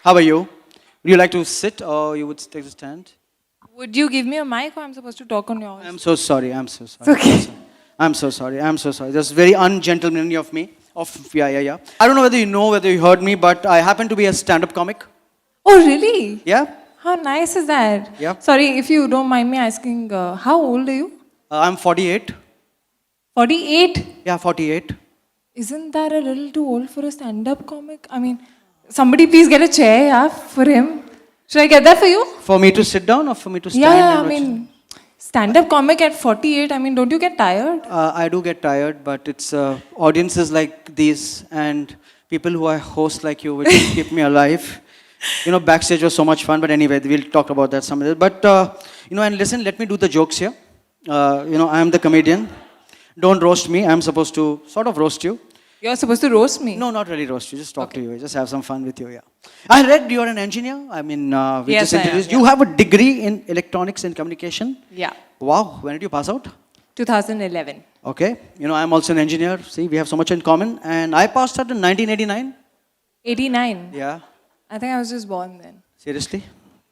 How are you? Would you like to sit or you would take a stand? Would you give me a mic or I'm supposed to talk on yours? I'm so sorry. I'm so sorry. It's okay. I'm so sorry. I'm so sorry. That's very ungentlemanly of me. Yeah. I don't know whether you heard me, but I happen to be a stand-up comic. Oh, really? Yeah. How nice is that? Yeah. Sorry, if you don't mind me asking, how old are you? I'm 48. 48? Yeah, 48. Isn't that a little too old for a stand-up comic? I mean, somebody please get a chair, yeah, for him. Should I get that for you? For me to sit down or for me to stand? Yeah, and I watch it? mean, stand-up comic at 48, I mean, don't you get tired? I do get tired, but it's audiences like these and people who I host like you which keep me alive. Backstage was so much fun, but anyway, we'll talk about that some other. But, and listen, let me do the jokes here. I am the comedian. Don't roast me. I'm supposed to sort of roast you. You're supposed to roast me. No, not really roast you. Just talk to you. Just have some fun with you, yeah. I read you're an engineer. I mean, we Yes, just I am, introduced. yeah. You have a degree in electronics and communication. Yeah, Wow. When did you pass out? 2011. Okay. I'm also an engineer. See, we have so much in common. And I passed out in 1989. 89. Yeah. I think I was just born then. Seriously?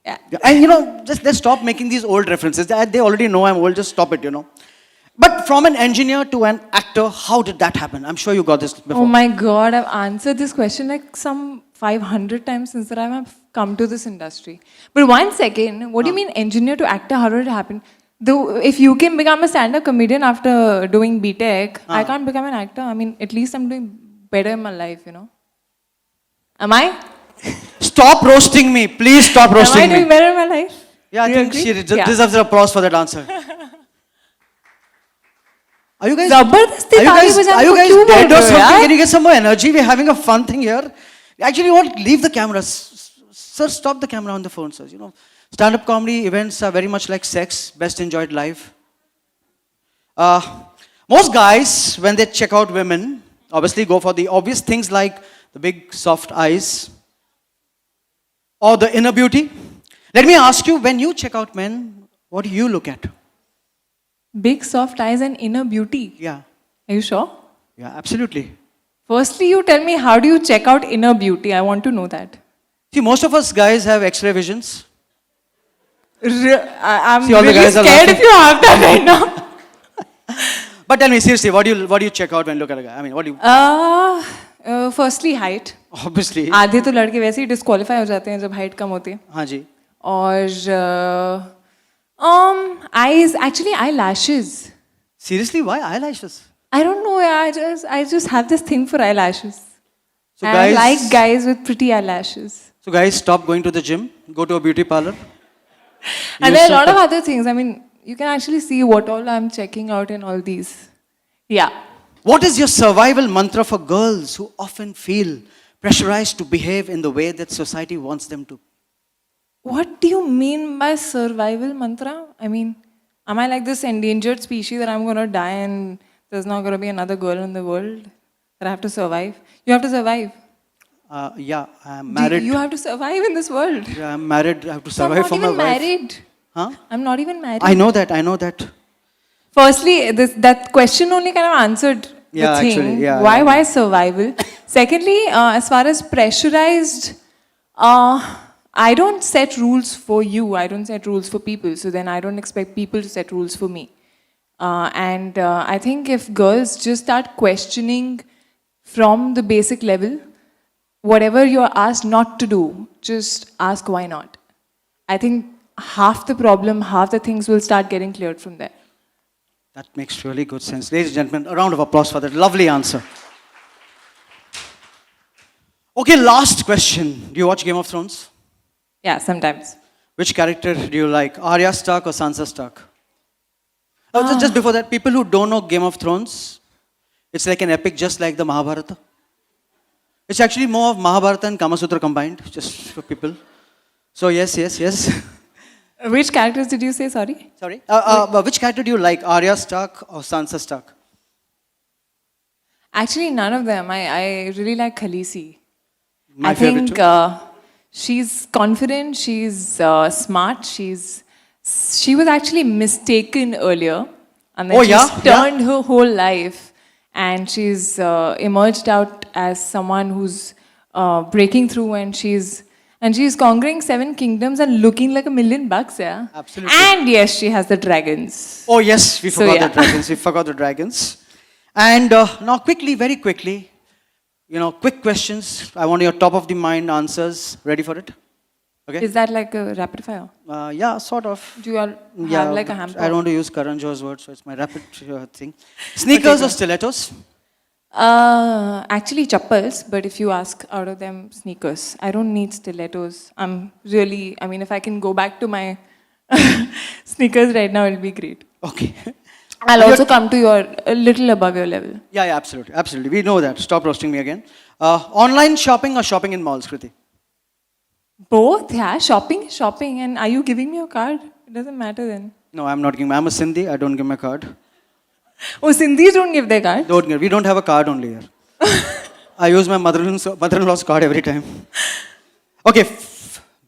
Yeah. Yeah. And just let's stop making these old references. They already know I'm old. Just stop it, But from an engineer to an actor, how did that happen? I'm sure you got this before. Oh my God, I've answered this question like some 500 times since that I've come to this industry. But one second, what do you mean engineer to actor? How did it happen? Though, if you can become a stand-up comedian after doing BTech, I can't become an actor. I mean, at least I'm doing better in my life, Am I? Stop roasting me. Please stop Am I roasting doing me. better in my life? Yeah, I Do you think agree? she deserves an applause for that answer. Are you guys? जबरदस्ती ताली बजाने Are you को guys क्यों बोल dead or रहे हो something? यार? Can you get some more energy? We're having a fun thing here. Actually, you want leave the camera, sir. Stop the camera on the phone, sir. Stand-up comedy events are very much like sex, best enjoyed live. Most guys, when they check out women, obviously go for the obvious things like the big soft eyes or the inner beauty. Let me ask you, when you check out men, what do you look at? Big soft eyes and inner beauty. Yeah, Are you sure? yeah, absolutely. Firstly, you tell me how do you check out inner beauty? I want to know that. See, most of us guys have X-ray visions. I'm See, all the really guys are scared laughing. if you have that right now. But tell me seriously, what do you check out when you look at a guy? I mean, what do you? Firstly, height. Obviously. आधे तो लड़के वैसे ही disqualify हो जाते हैं जब height कम होती है. हाँ जी. और eyes, actually eyelashes. Seriously, why eyelashes? I don't know. I just have this thing for eyelashes. So And I like guys with pretty eyelashes. So guys, stop going to the gym. Go to a beauty parlor. And there are a lot of other things. I mean, you can actually see what all I'm checking out in all these. Yeah. What is your survival mantra for girls who often feel pressurized to behave in the way that society wants them to? What do you mean by survival mantra? I mean, am I like this endangered species that I'm going to die and there's not going to be another girl in the world that I have to survive? You have to survive. Yeah, I'm married. You have to survive in this world. Yeah, I'm married. I have to So I'm survive not for my even wife. married. Huh? I'm not even married. I know that. Firstly, that question only kind of answered Yeah, the thing. actually, yeah, Why survival? Secondly, as far as pressurized, I don't set rules for you. I don't set rules for people. So then I don't expect people to set rules for me. And I think if girls just start questioning from the basic level, whatever you're asked not to do, just ask why not. I think half the problem, half the things will start getting cleared from there. That makes really good sense. Ladies and gentlemen, a round of applause for that lovely answer. Okay, last question. Do you watch Game of Thrones? Yeah, sometimes. Which character do you like, Arya Stark or Sansa Stark? Just before that, people who don't know Game of Thrones, it's like an epic just like the Mahabharata. It's actually more of Mahabharata and Kama Sutra combined, just for people. So yes. Which characters did you say, sorry? Sorry? Which character do you like, Arya Stark or Sansa Stark? Actually, none of them. I really like Khaleesi. My I favorite think too. she's confident, she's smart, she was actually mistaken earlier. And then Oh, she's yeah? turned her whole life and she's emerged out as someone who's breaking through and she's And she's conquering 7 kingdoms and looking like $1,000,000, yeah. Absolutely. And yes, she has the dragons. Oh yes, we So, forgot yeah. the dragons. We forgot the dragons. And now quickly, very quickly, quick questions. I want your top of the mind answers. Ready for it? Okay. Is that like a rapid fire? Yeah, sort of. Do you all Yeah, have like a but hamper? I don't want to use Karan Johar's word, so it's my rapid thing. Sneakers or stilettos? Actually, chappals, but if you ask out of them, sneakers. I don't need stilettos. If I can go back to my sneakers right now, it'll be great. Okay. I'll also come to a little above your level. Yeah, absolutely, absolutely. We know that. Stop roasting me again. Online shopping or shopping in malls, Kriti? Both, yeah. Shopping is shopping. And are you giving me a card? It doesn't matter then. No, I'm not giving. I'm a Sindhi. I don't give my card. Oh, Sindhis don't give their card? Don't give. We don't have a card only here. I use my mother-in-law's card every time. Okay,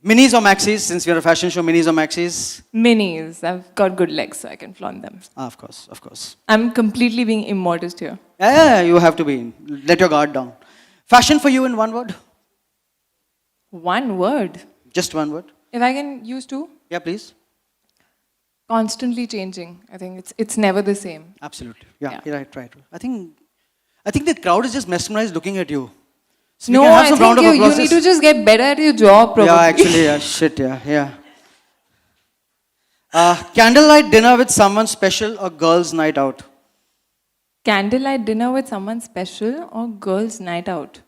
minis or maxis? Since we're a fashion show, minis or maxis? Minis. I've got good legs, so I can flaunt them. Of course, of course. I'm completely being immodest here. Yeah, you have to be. Let your guard down. Fashion for you in one word? One word. Just one word. If I can use two? Yeah, please. Constantly changing. I think it's never the same. Absolutely. Yeah, Yeah. you're right. I think the crowd is just mesmerized looking at you. So we No, can have I some think round of you applause. need to just get better at your job, probably. Yeah, actually, yeah. Shit, yeah. Candlelight dinner with someone special or girls' night out? Candlelight dinner with someone special or girls' night out?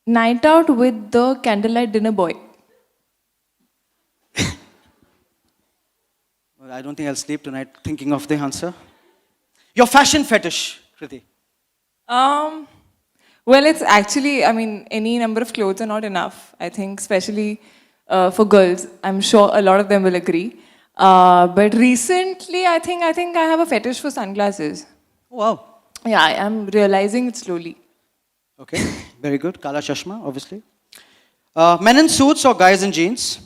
Night out with the candlelight dinner boy. Well, I don't think I'll sleep tonight thinking of the answer. Your fashion fetish, Kriti. Well, it's actually, any number of clothes are not enough. I think, especially for girls, I'm sure a lot of them will agree. But recently, I think I have a fetish for sunglasses. Oh, wow. Yeah, I am realizing it slowly. Okay, very good. Kala Chashma, obviously. Men in suits or guys in jeans?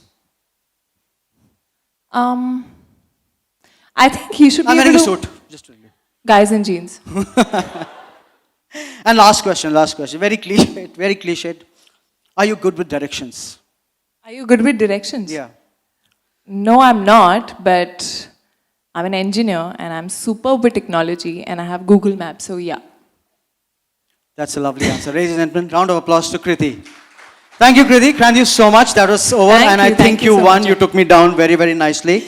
I think he should be I'm able wearing a to... suit. Just really. Guys in jeans. And last question. Very cliched. Are you good with directions? Are you good with directions? Yeah. No, I'm not, but I'm an engineer and I'm super with technology and I have Google Maps, so yeah. That's a lovely answer. Ladies and gentlemen, round of applause to Kriti. Thank you, Kriti. Thank you so much. That was over. Thank And I you. think Thank you you so won. much. You took me down very, very nicely.